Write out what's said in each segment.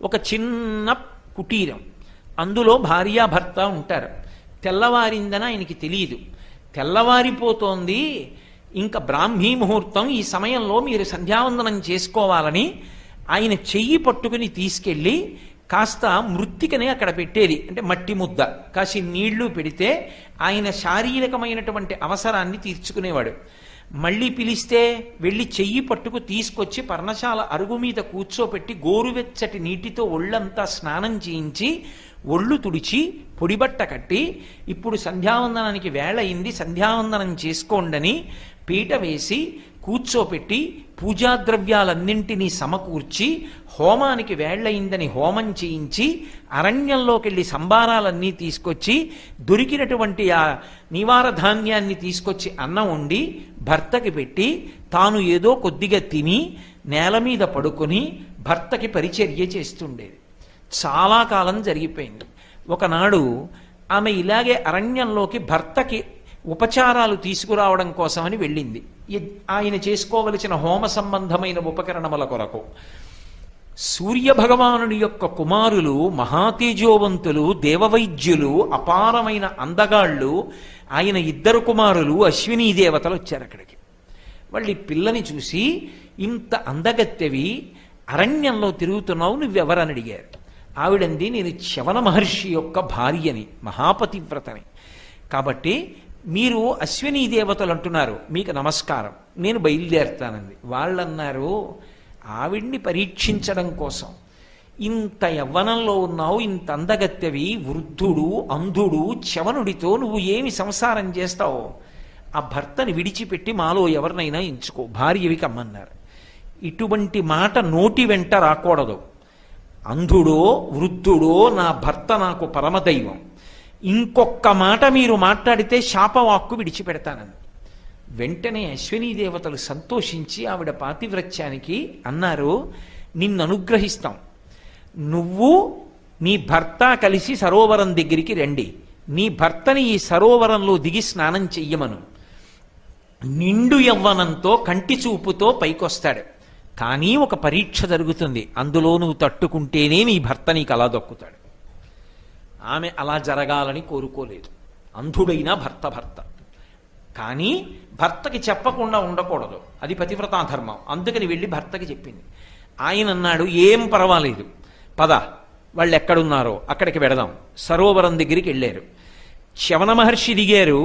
ఒక చిన్న కుటీరం, అందులో భార్యాభర్త ఉంటారు. తెల్లవారిందని ఆయనకి తెలియదు. తెల్లవారిపోతోంది, ఇంకా బ్రాహ్మీ ముహూర్తం, ఈ సమయంలో మీరు సంధ్యావందనం చేసుకోవాలని ఆయన చెయ్యి పట్టుకుని తీసుకెళ్ళి కాస్త మృత్తికని అక్కడ పెట్టేది, అంటే మట్టి ముద్ద కాసి నీళ్లు పెడితే ఆయన శారీరకమైనటువంటి అవసరాన్ని తీర్చుకునేవాడు. మళ్ళీ పిలిస్తే వెళ్ళి చెయ్యి పట్టుకు తీసుకొచ్చి పర్ణశాల అరుగు మీద కూర్చోపెట్టి గోరువెచ్చటి నీటితో ఒళ్ళంతా స్నానం చేయించి ఒళ్ళు తుడిచి పొడిబట్ట కట్టి, ఇప్పుడు సంధ్యావందనానికి వేళ అయింది, సంధ్యావందనం చేసుకోండని పీట వేసి కూర్చోపెట్టి పూజాద్రవ్యాలన్నింటినీ సమకూర్చి హోమానికి వేళ్లయిందని హోమం చేయించి అరణ్యంలోకి వెళ్ళి సంబారాలన్నీ తీసుకొచ్చి దొరికినటువంటి ఆ నివార ధాన్యాన్ని తీసుకొచ్చి అన్నం వండి భర్తకి పెట్టి తాను ఏదో కొద్దిగా తిని నేల మీద పడుకొని భర్తకి పరిచర్య చేస్తుండేది. చాలా కాలం జరిగిపోయింది. ఒకనాడు ఆమె ఇలాగే అరణ్యంలోకి భర్తకి ఉపచారాలు తీసుకురావడం కోసమని వెళ్ళింది, ఆయన చేసుకోవలసిన హోమ సంబంధమైన ఉపకరణముల కొరకు. సూర్యభగవానుడి యొక్క కుమారులు మహాతేజోవంతులు, దేవవైద్యులు, అపారమైన అందగాళ్ళు ఆయన ఇద్దరు కుమారులు అశ్వినీ దేవతలు వచ్చారు అక్కడికి. వాళ్ళు ఈ పిల్లని చూసి, ఇంత అందగత్తెవి అరణ్యంలో తిరుగుతున్నావు, నువ్వెవరని అడిగారు. ఆవిడంది, నేను చ్యవన మహర్షి యొక్క భార్యని, మహాపతివ్రతని. కాబట్టి మీరు అశ్వినీ దేవతలు అంటున్నారు, మీకు నమస్కారం, నేను బయలుదేరుతానంది. వాళ్ళన్నారు, ఆవిడ్ని పరీక్షించడం కోసం ఇంత యవ్వనంలో ఉన్నావు, ఇంత అందగత్తెవి, వృద్ధుడు అంధుడు చ్యవనుడితో నువ్వు ఏమి సంసారం చేస్తావు? ఆ భర్తని విడిచిపెట్టి మాలో ఎవరినైనా ఎంచుకో, భార్యవి కమ్మన్నారు. ఇటువంటి మాట నోటి వెంట రాకూడదు. అంధుడో వృద్ధుడో నా భర్త నాకు పరమదైవం, ఇంకొక్క మాట మీరు మాట్లాడితే శాపవాక్కు విడిచిపెడతానని. వెంటనే అశ్వినీ దేవతలు సంతోషించి ఆవిడ పాతివ్రత్యానికి అన్నారు, నిన్ను అనుగ్రహిస్తాం, నువ్వు నీ భర్త కలిసి సరోవరం దగ్గరికి రండి, నీ భర్తని ఈ సరోవరంలో దిగి స్నానం చెయ్యమను. నిండు యవ్వనంతో కంటి చూపుతో పైకొస్తాడు, కానీ ఒక పరీక్ష జరుగుతుంది, అందులో నువ్వు తట్టుకుంటేనే నీ భర్త నీకు అలా దక్కుతాడు. ఆమె అలా జరగాలని కోరుకోలేదు. అంధుడైనా భర్త కానీ భర్తకి చెప్పకుండా ఉండకూడదు, అది పతివ్రతా ధర్మం. అందుకని వెళ్ళి భర్తకి చెప్పింది. ఆయన అన్నాడు, ఏం పర్వాలేదు, పద, వాళ్ళు ఎక్కడున్నారో అక్కడికి వెడదాం. సరోవరం దగ్గరికి వెళ్ళారు. చ్యవన మహర్షి దిగారు,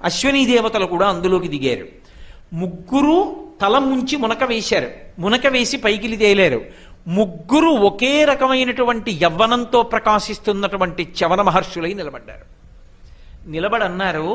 అశ్వినీ దేవతలు కూడా అందులోకి దిగారు. ముగ్గురు తల ముంచి మునక వేశారు, మునక వేసి పైకిలి తేలారు. ముగ్గురు ఒకే రకమైనటువంటి యవ్వనంతో ప్రకాశిస్తున్నటువంటి చ్యవన మహర్షులై నిలబడ్డారు. నిలబడన్నారు,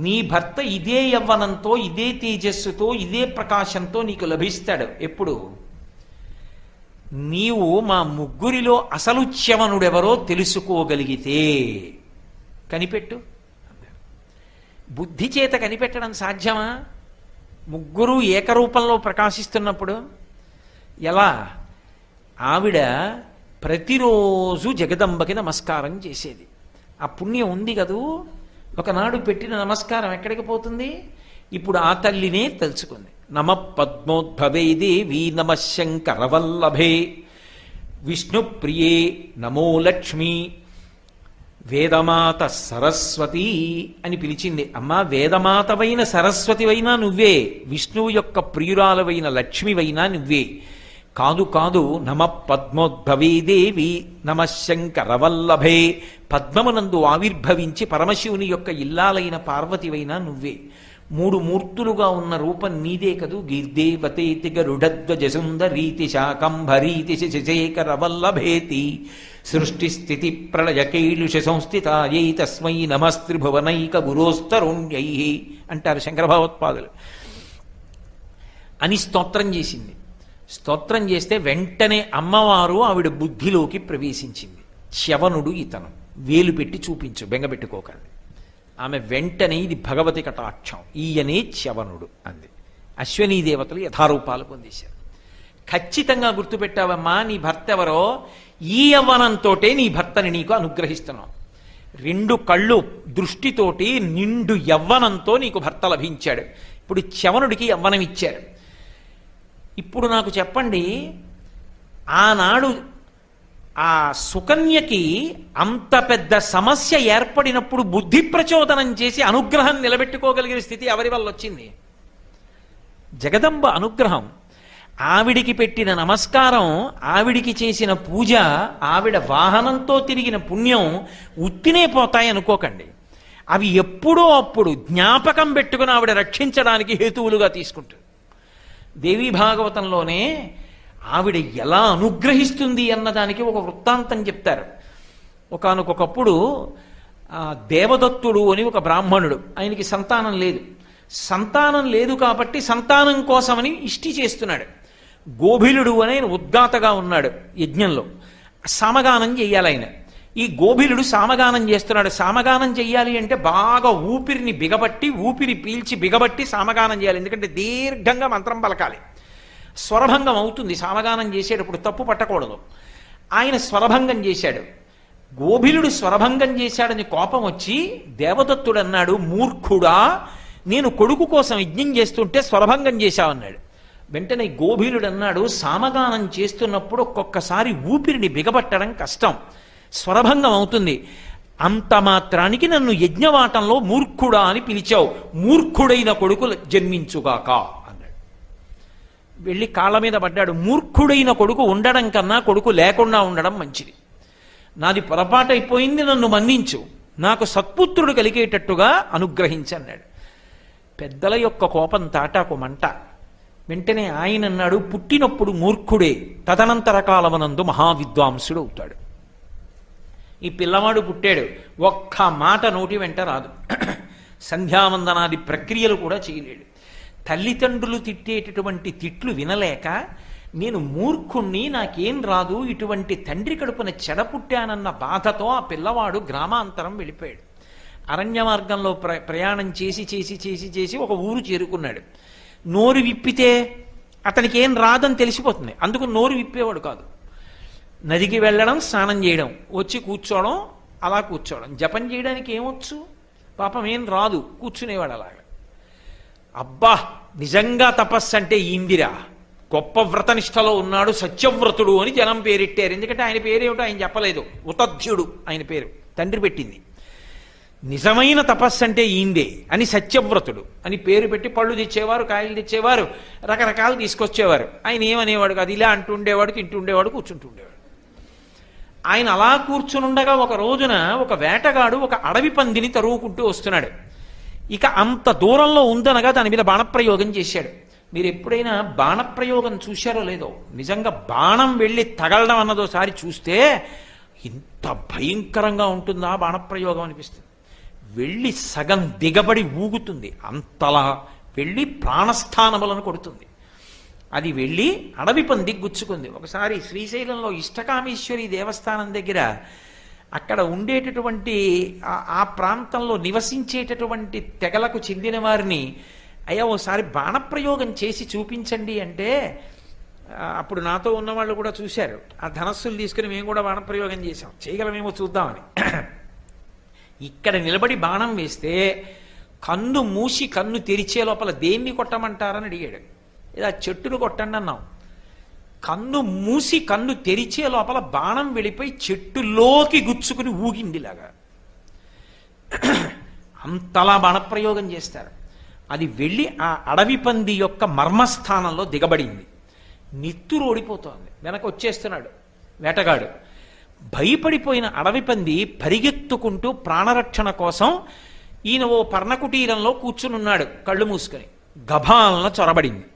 నీ భర్త ఇదే యవ్వనంతో, ఇదే తేజస్సుతో, ఇదే ప్రకాశంతో నీకు లభిస్తాడు. ఎప్పుడు? నీవు మా ముగ్గురిలో అసలు చ్యవనుడెవరో తెలుసుకోగలిగితే కనిపెట్టు. బుద్ధి చేత కనిపెట్టడం సాధ్యమా? ముగ్గురు ఏకరూపంలో ప్రకాశిస్తున్నప్పుడు ఎలా? ఆవిడ ప్రతిరోజు జగదంబకి నమస్కారం చేసేది. ఆ పుణ్యం ఉంది కదూ, ఒకనాడు పెట్టిన నమస్కారం ఎక్కడికి పోతుంది? ఇప్పుడు ఆ తల్లినే తలుచుకుంది. నమ పద్మోద్భవే దేవి నమ శంకరవల్లభే విష్ణుప్రియే నమో లక్ష్మి వేదమాత సరస్వతి అని పిలిచింది. అమ్మా, వేదమాతవైన సరస్వతివైనా నువ్వే, విష్ణువు యొక్క ప్రియురాలవైన లక్ష్మివైనా నువ్వే. కాదు కాదు, నమ పద్మోద్భవే దేవి నమ శంకరవల్లభే, పద్మమునందు ఆవిర్భవించి పరమశివుని యొక్క ఇల్లాలైన పార్వతివైనా నువ్వే. మూడు మూర్తులుగా ఉన్న రూపం నీదే కదూ. గిర్దేవతేతి గరుడధ్వజ సుందరీతి శాకంభరీతి శశేఖర వల్లభేతి సృష్టి స్థితి ప్రళయ కైలుష సంస్థితాయై తస్మై నమస్త్రిభువనైక గురోస్తరుణ్యై అంటారు శంకర భగవత్పాదులు. అని స్తోత్రం చేసింది. స్తోత్రం చేస్తే వెంటనే అమ్మవారు ఆవిడ బుద్ధిలోకి ప్రవేశించింది. చ్యవనుడు ఇతను, వేలు పెట్టి చూపించు, బెంగపెట్టుకోకండి. ఆమె వెంటనే ఇది భగవతి కటాక్షం, ఈయనే చ్యవనుడు అంది. అశ్వినీ దేవతలు యథారూపాలు పొందేశారు. ఖచ్చితంగా గుర్తుపెట్టావమ్మా, నీ భర్త ఎవరో, ఈ యవ్వనంతోటే నీ భర్తని నీకు అనుగ్రహిస్తున్నావు. రెండు కళ్ళు దృష్టితోటి నిండు యవ్వనంతో నీకు భర్త లభించాడు. ఇప్పుడు చ్యవనుడికి యవ్వనం ఇచ్చారు. ఇప్పుడు నాకు చెప్పండి, ఆనాడు ఆ సుకన్యకి అంత పెద్ద సమస్య ఏర్పడినప్పుడు బుద్ధి ప్రచోదనం చేసి అనుగ్రహం నిలబెట్టుకోగలిగిన స్థితి ఎవరి వల్ల వచ్చింది? జగదంబ అనుగ్రహం. ఆవిడికి పెట్టిన నమస్కారం, ఆవిడికి చేసిన పూజ, ఆవిడ వాహనంతో తిరిగిన పుణ్యం ఉత్తినే పోతాయి అనుకోకండి. అవి ఎప్పుడో అప్పుడు జ్ఞాపకం పెట్టుకుని ఆవిడ రక్షించడానికి హేతువులుగా తీసుకుంటుంది. దేవీ భాగవతంలోనే ఆవిడ ఎలా అనుగ్రహిస్తుంది అన్నదానికి ఒక వృత్తాంతం చెప్తారు. ఒకానొకప్పుడు దేవదత్తుడు అని ఒక బ్రాహ్మణుడు, ఆయనకి సంతానం లేదు. సంతానం లేదు కాబట్టి సంతానం కోసమని ఇష్టి చేస్తున్నాడు. గోభిలుడు అని ఆయన ఉద్గాతగా ఉన్నాడు. యజ్ఞంలో సామగానం చెయ్యాలి ఆయన. ఈ గోభిలుడు సామగానం చేస్తున్నాడు. సామగానం చెయ్యాలి అంటే బాగా ఊపిరిని బిగబట్టి, ఊపిరి పీల్చి బిగబట్టి సామగానం చేయాలి. ఎందుకంటే దీర్ఘంగా మంత్రం పలకాలి. స్వరభంగం అవుతుంది సామగానం చేసేటప్పుడు, తప్పు పట్టకూడదు. ఆయన స్వరభంగం చేశాడు. గోభిలుడు స్వరభంగం చేశాడని కోపం వచ్చి దేవదత్తుడు అన్నాడు, మూర్ఖుడా, నేను కొడుకు కోసం యజ్ఞం చేస్తుంటే స్వరభంగం చేశావన్నాడు. వెంటనే గోభిలుడు అన్నాడు, సామగానం చేస్తున్నప్పుడు ఒక్కొక్కసారి ఊపిరిని బిగబట్టడం కష్టం, స్వరభంగం అవుతుంది. అంత మాత్రానికి నన్ను యజ్ఞవాటంలో మూర్ఖుడా అని పిలిచావు, మూర్ఖుడైన కొడుకు జన్మించుగాక అన్నాడు. వెళ్ళి కాళ్ళ మీద పడ్డాడు. మూర్ఖుడైన కొడుకు ఉండడం కన్నా కొడుకు లేకుండా ఉండడం మంచిది. నాది పొరపాటైపోయింది, నన్ను మన్నించు, నాకు సత్పుత్రుడు కలిగేటట్టుగా అనుగ్రహించన్నాడు. పెద్దల యొక్క కోపం తాటాకు మంట. వెంటనే ఆయన అన్నాడు, పుట్టినప్పుడు మూర్ఖుడే, తదనంతర కాలమనందు మహావిద్వాంసుడు అవుతాడు. ఈ పిల్లవాడు పుట్టాడు, ఒక్క మాట నోటి వెంట రాదు, సంధ్యావందనాది ప్రక్రియలు కూడా చేయలేడు. తల్లిదండ్రులు తిట్టేటటువంటి తిట్లు వినలేక, నేను మూర్ఖుణ్ణి, నాకేం రాదు, ఇటువంటి తండ్రి కడుపున చెడపుట్టానన్న బాధతో ఆ పిల్లవాడు గ్రామాంతరం వెళ్ళిపోయాడు. అరణ్య మార్గంలో ప్రయాణం చేసి చేసి చేసి చేసి ఒక ఊరు చేరుకున్నాడు. నోరు విప్పితే అతనికి ఏం రాదని తెలిసిపోతుంది, అందుకు నోరు విప్పేవాడు కాదు. నదికి వెళ్ళడం, స్నానం చేయడం, వచ్చి కూర్చోవడం, అలా కూర్చోవడం. జపం చేయడానికి ఏమొచ్చు, పాపం ఏం రాదు, కూర్చునేవాడు అలాగా. అబ్బా, నిజంగా తపస్సు అంటే ఇందిరా, గొప్ప వ్రతనిష్టలో ఉన్నాడు, సత్యవ్రతుడు అని జనం పేరెట్టారు. ఎందుకంటే ఆయన పేరేమిటో ఆయన చెప్పలేదు, ఉతధ్యుడు ఆయన పేరు, తండ్రి పెట్టింది. నిజమైన తపస్సు అంటే ఈందే అని సత్యవ్రతుడు అని పేరు పెట్టి పళ్ళు తెచ్చేవారు, కాయలు తెచ్చేవారు, రకరకాలు తీసుకొచ్చేవారు. ఆయన ఏమనేవాడు కాదు, ఇలా అంటుండేవాడు, తింటుండేవాడు, కూర్చుంటుండేవాడు. ఆయన అలా కూర్చునుండగా ఒక రోజున ఒక వేటగాడు ఒక అడవి పందిని తరువుకుంటూ వస్తున్నాడు. ఇక అంత దూరంలో ఉందనగా దాని మీద బాణప్రయోగం చేశాడు. మీరు ఎప్పుడైనా బాణప్రయోగం చూశారో లేదో, నిజంగా బాణం వెళ్ళి తగలడం అన్నదోసారి చూస్తే ఇంత భయంకరంగా ఉంటుందా బాణప్రయోగం అనిపిస్తుంది. వెళ్ళి సగం దిగబడి ఊగుతుంది, అంతలా వెళ్ళి ప్రాణస్థానములను కొడుతుంది. అది వెళ్ళి అడవి పంది గుచ్చుకుంది. ఒకసారి శ్రీశైలంలో ఇష్టకామేశ్వరి దేవస్థానం దగ్గర అక్కడ ఉండేటటువంటి ఆ ప్రాంతంలో నివసించేటటువంటి తెగలకు చెందిన వారిని, అయ్యా ఓసారి బాణప్రయోగం చేసి చూపించండి అంటే, అప్పుడు నాతో ఉన్నవాళ్ళు కూడా చూశారు. ఆ ధనస్సులు తీసుకుని మేము కూడా బాణప్రయోగం చేశాం, చేయగలమేమో చూద్దామని. ఇక్కడ నిలబడి బాణం వేస్తే కన్ను మూసి కన్ను తెరిచే లోపల దేన్ని కొట్టమంటారని అడిగాడు. ఏదో చెట్టును కొట్టండి అన్నాం. కన్ను మూసి కన్ను తెరిచే లోపల బాణం వెళ్ళిపోయి చెట్టులోకి గుచ్చుకుని ఊగిందిలాగా. అంతలా బాణప్రయోగం చేస్తారు. అది వెళ్ళి ఆ అడవి పంది యొక్క మర్మస్థానంలో దిగబడింది. నిత్తురు ఓడిపోతోంది. వెనక వచ్చేస్తున్నాడు వేటగాడు. భయపడిపోయిన అడవి పంది పరిగెత్తుకుంటూ ప్రాణరక్షణ కోసం ఈయన ఓ పర్ణకుటీరంలో కూర్చునున్నాడు కళ్ళు మూసుకొని. గభాలన చొరబడింది.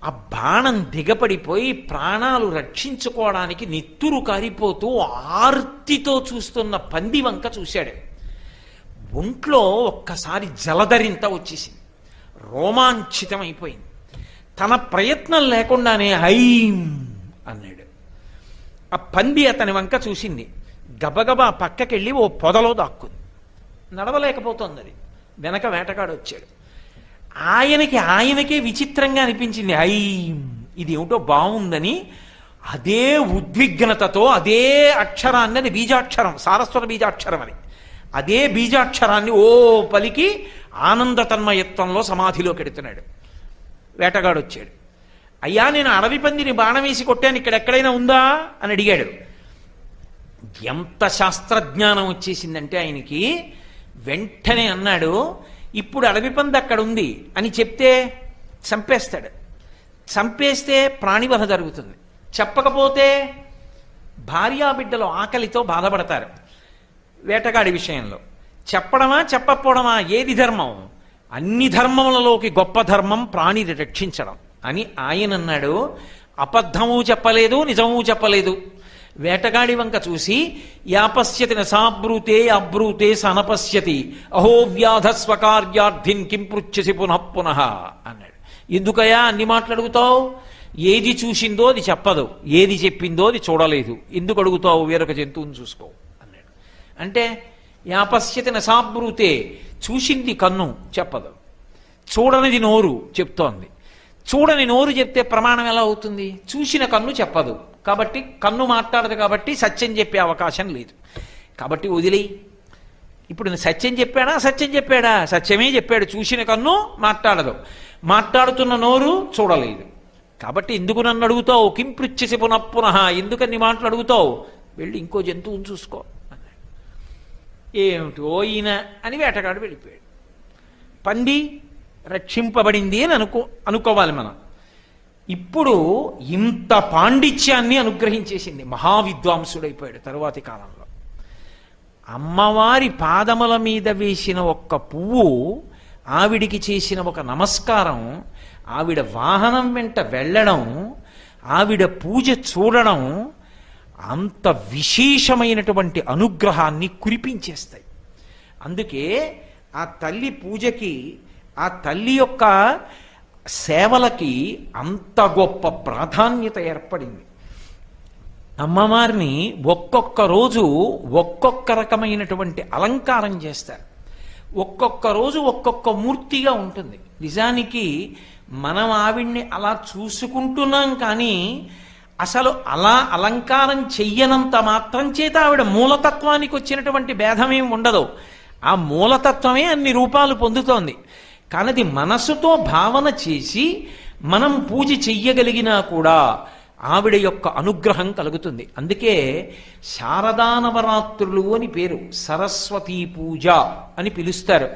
ఆ బాణం దిగపడిపోయి ప్రాణాలు రక్షించుకోవడానికి నిత్తురు కారిపోతూ ఆర్తితో చూస్తున్న పంది వంక చూశాడు. ఒంట్లో ఒక్కసారి జలధరింత వచ్చేసింది, రోమాంచితమైపోయింది. తన ప్రయత్నం లేకుండానే హైం అన్నాడు. ఆ పంది అతని వంక చూసింది, గబగబా పక్కకెళ్ళి ఓ పొదలో దాక్కుంది. నడవలేకపోతుంది అది. వెనక వేటగాడు వచ్చాడు. ఆయనకే విచిత్రంగా అనిపించింది. ఇది ఏమిటో బాగుందని అదే ఉద్విగ్నతతో అదే అక్షరాన్ని, అది బీజాక్షరం, సారస్వత బీజాక్షరం అని, అదే బీజాక్షరాన్ని ఓ పలికి ఆనంద తన్మయత్వంలో సమాధిలో కెడుతున్నాడు. వేటగాడు వచ్చాడు. అయ్యా నేను అడవి పందిని బాణం వేసి కొట్టాను, ఇక్కడ ఎక్కడైనా ఉందా అని అడిగాడు. ఎంత శాస్త్రజ్ఞానం వచ్చేసిందంటే ఆయనకి, వెంటనే అన్నాడు, ఇప్పుడు అడవి పంది అక్కడ ఉంది అని చెప్తే చంపేస్తాడు, చంపేస్తే ప్రాణివధ జరుగుతుంది, చెప్పకపోతే భార్యాబిడ్డలు ఆకలితో బాధపడతారు. వేటగాడి విషయంలో చెప్పడమా చెప్పకపోవడమా ఏది ధర్మం? అన్ని ధర్మములలోకి గొప్ప ధర్మం ప్రాణిని రక్షించడం అని ఆయన అన్నాడు. అబద్ధము చెప్పలేదు, నిజము చెప్పలేదు. వేటగాడి వంక చూసి యాపశ్యతి నసాబ్రూతే అబ్రూతే సనపశ్యతి అహో వ్యాధ స్వకార్యార్థిన్ కిం పృచ్ఛసి పునః పునః అన్నాడు. ఎందుకయా అన్ని మాట్లాడుగుతావు? ఏది చూసిందో అది చెప్పదు, ఏది చెప్పిందో అది చూడలేదు, ఎందుకు అడుగుతావు? వేరొక జంతువుని చూసుకో అన్నాడు. అంటే యాపశ్యతి నసాబ్రూతే, చూసింది కన్ను చెప్పదు, చూడనిది నోరు చెప్తోంది. చూడని నోరు చెప్తే ప్రమాణం ఎలా అవుతుంది? చూసిన కన్ను చెప్పదు కాబట్టి, కన్ను మాట్లాడదు కాబట్టి సత్యం చెప్పే అవకాశం లేదు. కాబట్టి వదిలేయి. ఇప్పుడు నేను సత్యం చెప్పాడా సత్యం చెప్పాడా? సత్యమే చెప్పాడు. చూసిన కన్ను మాట్లాడదు, మాట్లాడుతున్న నోరు చూడలేదు. కాబట్టి ఎందుకు నన్ను అడుగుతావు? కిం పృచ్ఛసి పునః పునః, ఎందుకని మాటలు అడుగుతావు? వెళ్ళి ఇంకో జంతువుని చూసుకో అన్నాడు. ఏమిటో ఈయన అని వేటగాడు వెళ్ళిపోయాడు. పంది రక్షింపబడింది అని అనుకోవాలి మనం. ఇప్పుడు ఇంత పాండిత్యాన్ని అనుగ్రహించేసింది, మహావిద్వాంసుడైపోయాడు తరువాతి కాలంలో. అమ్మవారి పాదముల మీద వేసిన ఒక్క పువ్వు, ఆవిడికి చేసిన ఒక నమస్కారం, ఆవిడ వాహనం వెంట వెళ్ళడం, ఆవిడ పూజ చూడడం అంత విశేషమైనటువంటి అనుగ్రహాన్ని కురిపించేస్తాయి. అందుకే ఆ తల్లి పూజకి, ఆ తల్లి యొక్క సేవలకి అంత గొప్ప ప్రాధాన్యత ఏర్పడింది. అమ్మవారిని ఒక్కొక్క రోజు ఒక్కొక్క రకమైనటువంటి అలంకారం చేస్తారు, ఒక్కొక్క రోజు ఒక్కొక్క మూర్తిగా ఉంటుంది. నిజానికి మనం ఆవిడ్ని అలా చూసుకుంటున్నాం కానీ అసలు అలా అలంకారం చెయ్యనంత మాత్రం చేత ఆవిడ మూలతత్వానికి వచ్చినటువంటి భేదమేం ఉండదు. ఆ మూలతత్వమే అన్ని రూపాలు పొందుతోంది. కానీ అది మనసుతో భావన చేసి మనం పూజ చెయ్యగలిగినా కూడా ఆవిడ యొక్క అనుగ్రహం కలుగుతుంది. అందుకే శారదా నవరాత్రులు అని పేరు, సరస్వతీ పూజ అని పిలుస్తారు.